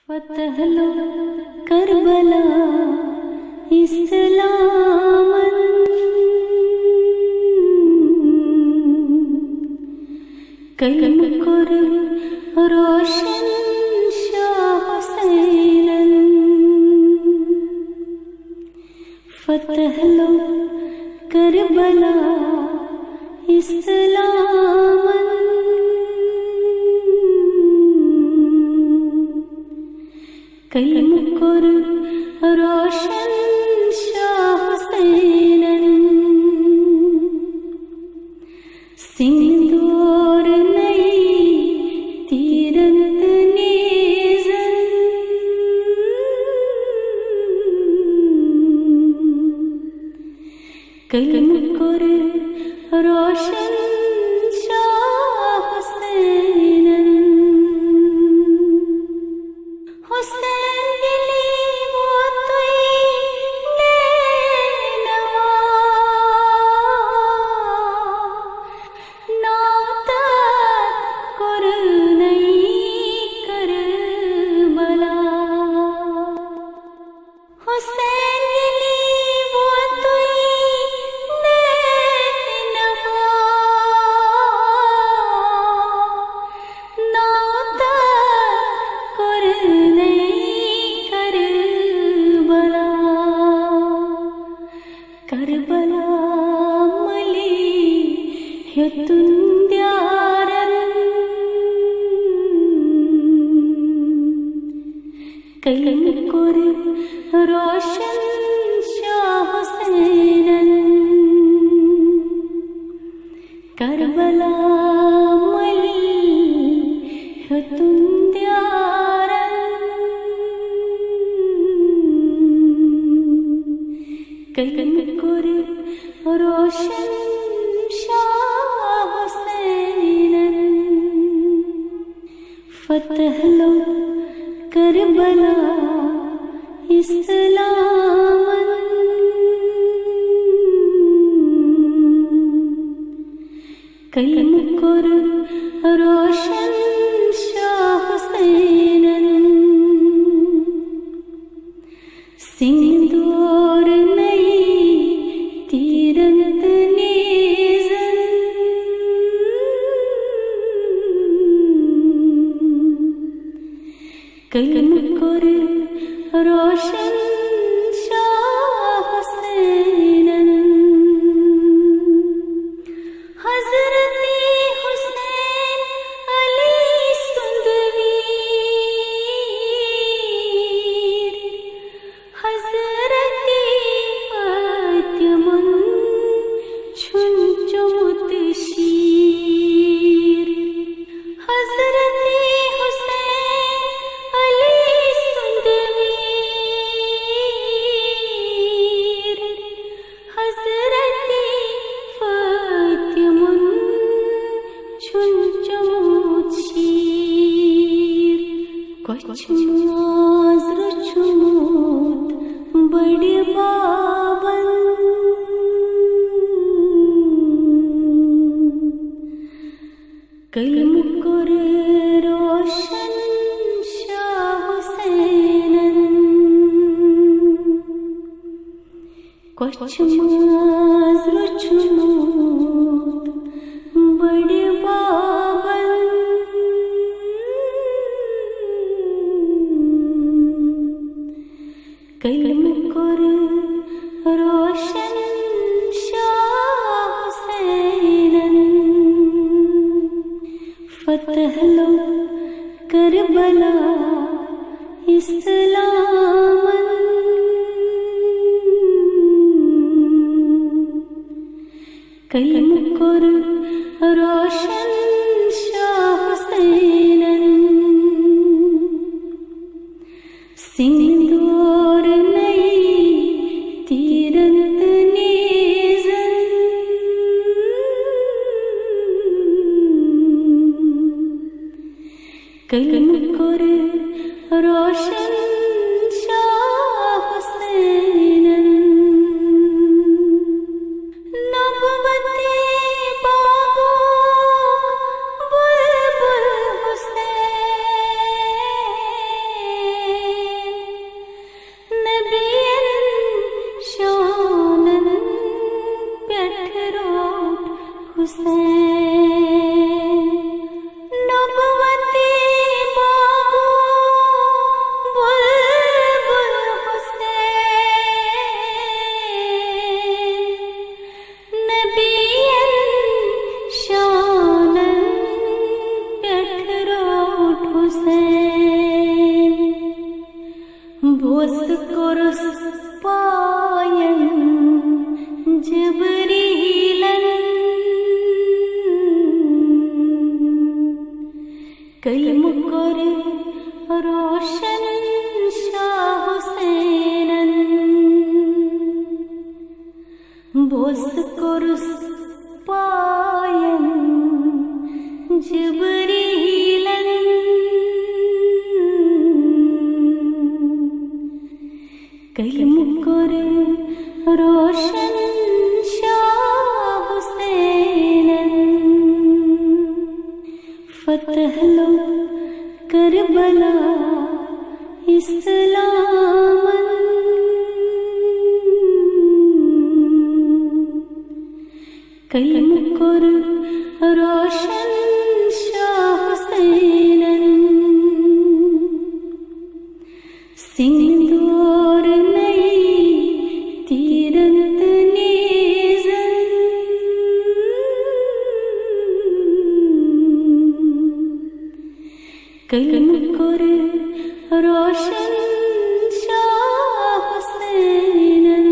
फतह लो करबला इस्लामन, कलम कर रोशन शाह हुसैनन। फतह लो करबला इस्लामन, कलम कर रोशन शाह हुसैनन। सिंदूर नई तीरंत नेज़न, कलम कर रोशन शाह हुसैनन। हुसैन दिली वो तुई नैनवा, नाउतात कर नई करबला। हुसैन दिली वो तुई नैनवा, नाउतात कर करबला मली ह्युतुंद्यारन, कलम कर रोशन शाह हुसैनन। करबला मली ह्युतुंद्यारन, कलम कर रोशन शाह हुसैनन। फतह लो करबला इस्लामन, कलम कर रोशन शाह हुसैनन। सिंदूर नई तीरंत नेज़न, कलम कर रोशन शाह हुसैनन। हज़रती हुसैन अली सुंदवीर, हज़रती फातिमुन छुनचुमुत शीर। हज़रती हुसैन अली सुंदवीर, हज़रती फातिमुन छुनचुमुत शीर। कुछ माज़र छुमुत बड़े बाबन, कलम कर रोशन शाह हुसैनन। कुछ माज़र छुमुत बड़े बाबन, कलम कर रोशन शाह हुसैनन। फतह लो करबला इस्लामन, कलम कर रोशन शाह हुसैनन। सिंदूर नई तीरंत नेज़न, कलम कर रोशन शाह हुसैनन। नबुवते बाबू बुलबुल हुसैन, बोस कुरुस पायन जबरीलन कलम कर रोशन शाह हुसैनन बोस कुरुस पायन जबरीलन कलम कर रोशन शाह हुसैनन फतह लो करबला इस्लामन कलम कर रोशन शाह हुसैनन सिंदूर नई तीरंत नेज़न कलम कर रोशन शाह हुसैनन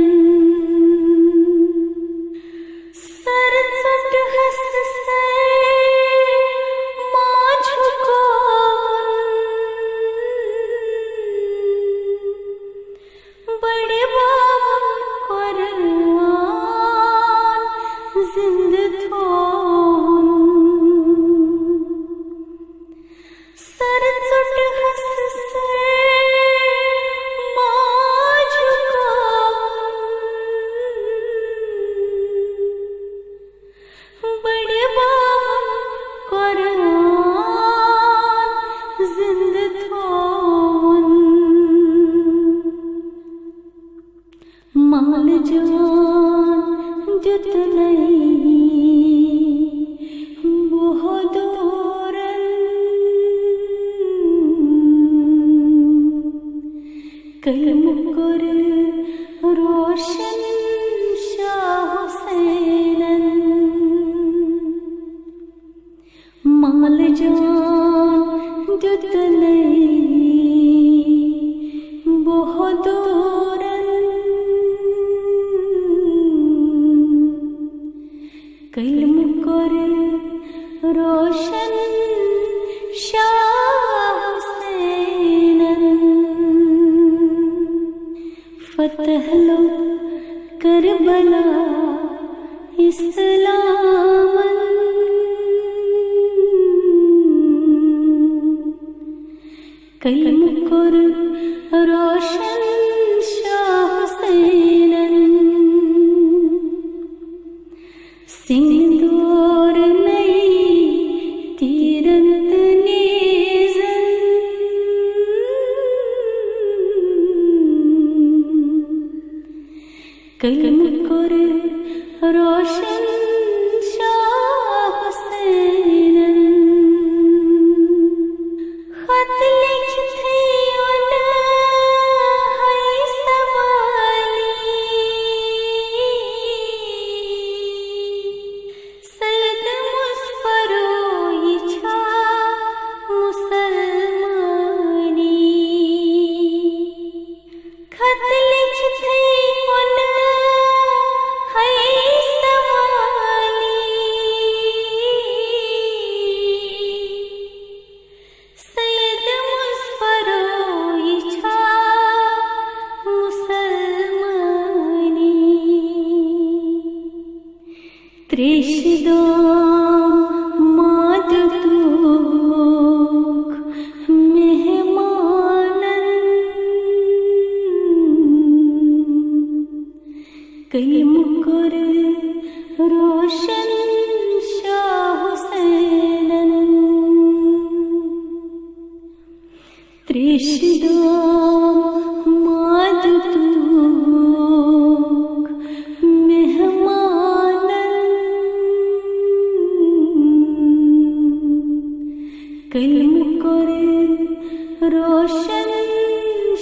सरसट हस्त से माझ को बड़े बाबा कुरान जिंद थोन सरसट हस्त से माझ को बड़े बाबा कुरान जिंद थोन माल जान जुत नहीं बहुत दूरन कलम कर रोशन शाह हुसैनन माल जान जुत नहीं बहुत दूरन कलम कर रोशन शाह हुसैनन फतह लो करबला इस्लामन कलम कर रोशन शाह हुसैनन सिंदूर नई तीरंत नेज़न कलम कर रोशन शाह हुसैनन खत लिखते उन है सवाली सैयद मुस्फरो इच्छा मुसलमानी खत लिखते उन है सवाली सैयद मुस्फरो इच्छा मुसलमानी त्रेशदाम माद तुक मेहमानन कलम कर रोशन शाह हुसैनन त्रेशदाम माद तुक मेहमानन कलम कर रोशन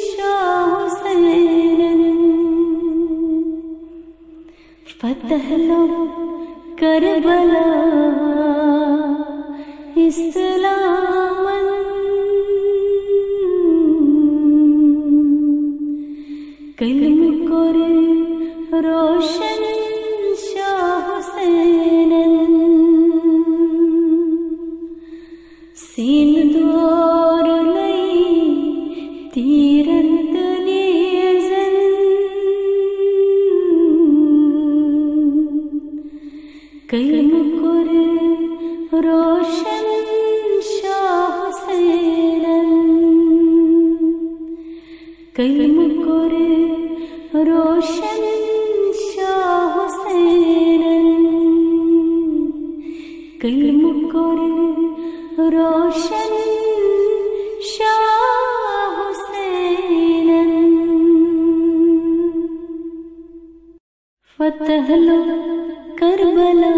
शाह हुसैनन फतह लो करबला इस्लामन तीरंत नेज़न कलम कुर रोशन शाह हुसैनन कलम कुर रोशन शाह हुसैनन कलम कुर रोशन शाह हुसैनन फतह लो करबला